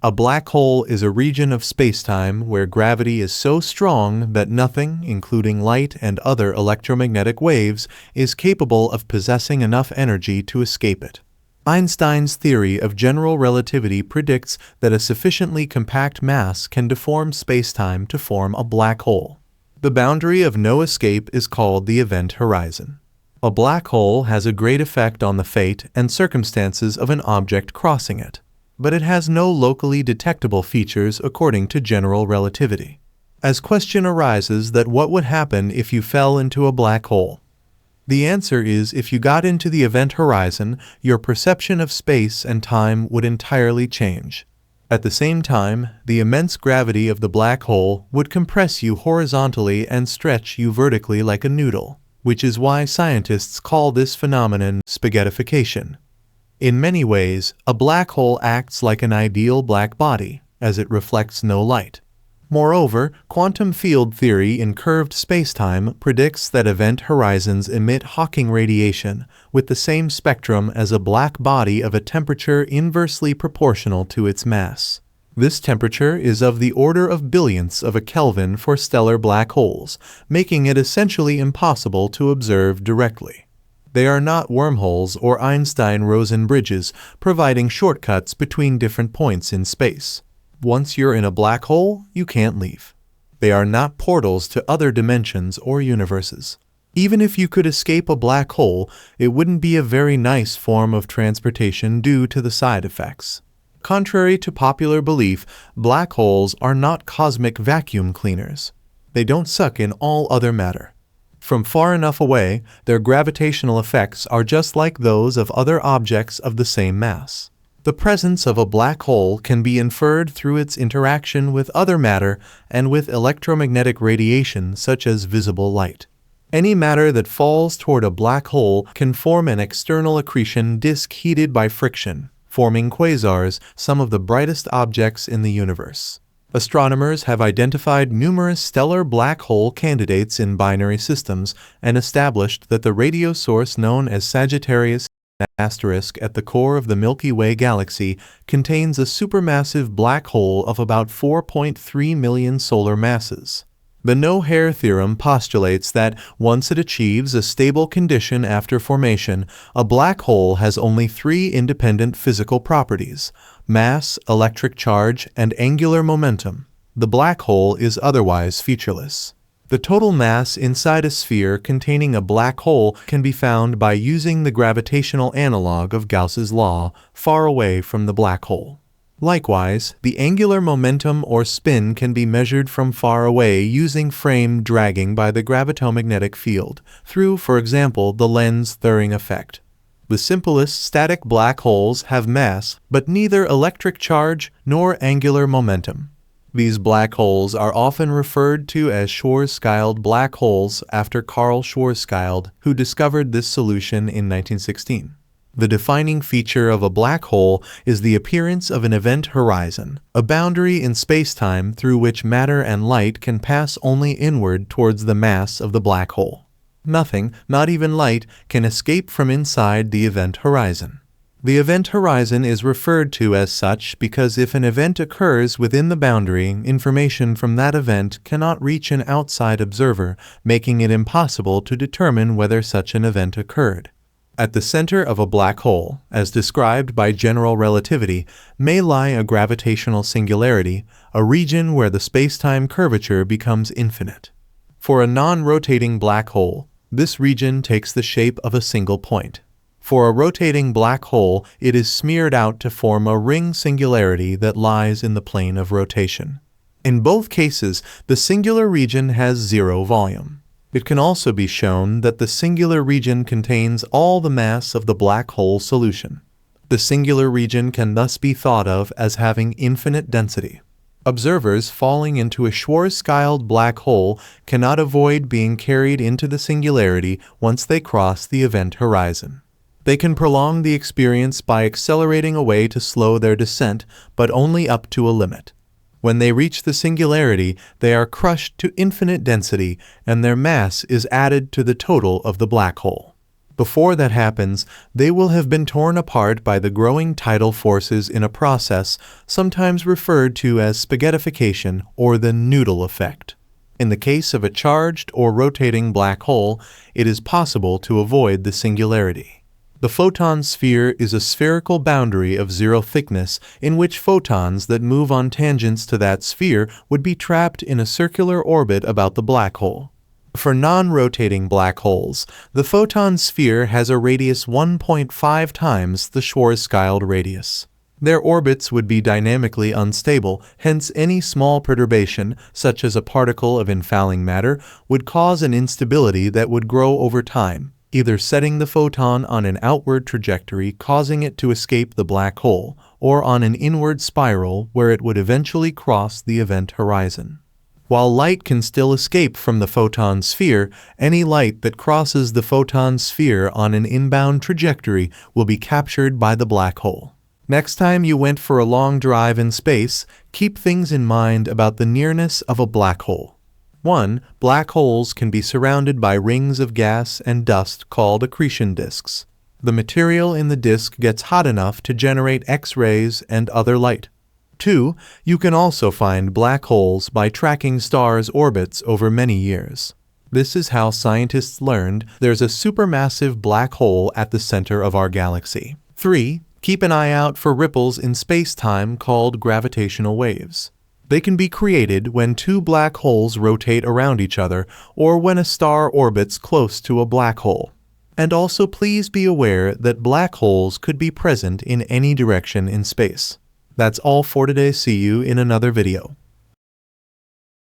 A black hole is a region of spacetime where gravity is so strong that nothing, including light and other electromagnetic waves, is capable of possessing enough energy to escape it. Einstein's theory of general relativity predicts that a sufficiently compact mass can deform spacetime to form a black hole. The boundary of no escape is called the event horizon. A black hole has a great effect on the fate and circumstances of an object crossing it, but it has no locally detectable features according to general relativity. As question arises that what would happen if you fell into a black hole? The answer is if you got into the event horizon, your perception of space and time would entirely change. At the same time, the immense gravity of the black hole would compress you horizontally and stretch you vertically like a noodle, which is why scientists call this phenomenon spaghettification. In many ways, a black hole acts like an ideal black body, as it reflects no light. Moreover, quantum field theory in curved spacetime predicts that event horizons emit Hawking radiation with the same spectrum as a black body of a temperature inversely proportional to its mass. This temperature is of the order of billionths of a Kelvin for stellar black holes, making it essentially impossible to observe directly. They are not wormholes or Einstein-Rosen bridges providing shortcuts between different points in space. Once you're in a black hole, you can't leave. They are not portals to other dimensions or universes. Even if you could escape a black hole, it wouldn't be a very nice form of transportation due to the side effects. Contrary to popular belief, black holes are not cosmic vacuum cleaners. They don't suck in all other matter. From far enough away, their gravitational effects are just like those of other objects of the same mass. The presence of a black hole can be inferred through its interaction with other matter and with electromagnetic radiation such as visible light. Any matter that falls toward a black hole can form an external accretion disk heated by friction, forming quasars, some of the brightest objects in the universe. Astronomers have identified numerous stellar black hole candidates in binary systems and established that the radio source known as Sagittarius * at the core of the Milky Way galaxy contains a supermassive black hole of about 4.3 million solar masses. The no-hair theorem postulates that once it achieves a stable condition after formation, a black hole has only three independent physical properties: mass, electric charge, and angular momentum. The black hole is otherwise featureless. The total mass inside a sphere containing a black hole can be found by using the gravitational analog of Gauss's law far away from the black hole. Likewise, the angular momentum or spin can be measured from far away using frame dragging by the gravitomagnetic field through, for example, the lens-Thirring effect. The simplest static black holes have mass, but neither electric charge nor angular momentum. These black holes are often referred to as Schwarzschild black holes after Karl Schwarzschild, who discovered this solution in 1916. The defining feature of a black hole is the appearance of an event horizon, a boundary in spacetime through which matter and light can pass only inward towards the mass of the black hole. Nothing, not even light, can escape from inside the event horizon. The event horizon is referred to as such because if an event occurs within the boundary, information from that event cannot reach an outside observer, making it impossible to determine whether such an event occurred. At the center of a black hole, as described by general relativity, may lie a gravitational singularity, a region where the spacetime curvature becomes infinite. For a non-rotating black hole, this region takes the shape of a single point. For a rotating black hole, it is smeared out to form a ring singularity that lies in the plane of rotation. In both cases, the singular region has zero volume. It can also be shown that the singular region contains all the mass of the black hole solution. The singular region can thus be thought of as having infinite density. Observers falling into a Schwarzschild black hole cannot avoid being carried into the singularity once they cross the event horizon. They can prolong the experience by accelerating away to slow their descent, but only up to a limit. When they reach the singularity, they are crushed to infinite density, and their mass is added to the total of the black hole. Before that happens, they will have been torn apart by the growing tidal forces in a process sometimes referred to as spaghettification or the noodle effect. In the case of a charged or rotating black hole, it is possible to avoid the singularity. The photon sphere is a spherical boundary of zero thickness in which photons that move on tangents to that sphere would be trapped in a circular orbit about the black hole. For non-rotating black holes, the photon sphere has a radius 1.5 times the Schwarzschild radius. Their orbits would be dynamically unstable, hence any small perturbation, such as a particle of infalling matter, would cause an instability that would grow over time, either setting the photon on an outward trajectory causing it to escape the black hole, or on an inward spiral where it would eventually cross the event horizon. While light can still escape from the photon sphere, any light that crosses the photon sphere on an inbound trajectory will be captured by the black hole. Next time you went for a long drive in space, keep things in mind about the nearness of a black hole. 1. Black holes can be surrounded by rings of gas and dust called accretion disks. The material in the disk gets hot enough to generate X-rays and other light. 2. You can also find black holes by tracking stars' orbits over many years. This is how scientists learned there's a supermassive black hole at the center of our galaxy. 3. Keep an eye out for ripples in space-time called gravitational waves. They can be created when two black holes rotate around each other or when a star orbits close to a black hole. And also please be aware that black holes could be present in any direction in space. That's all for today. See you in another video.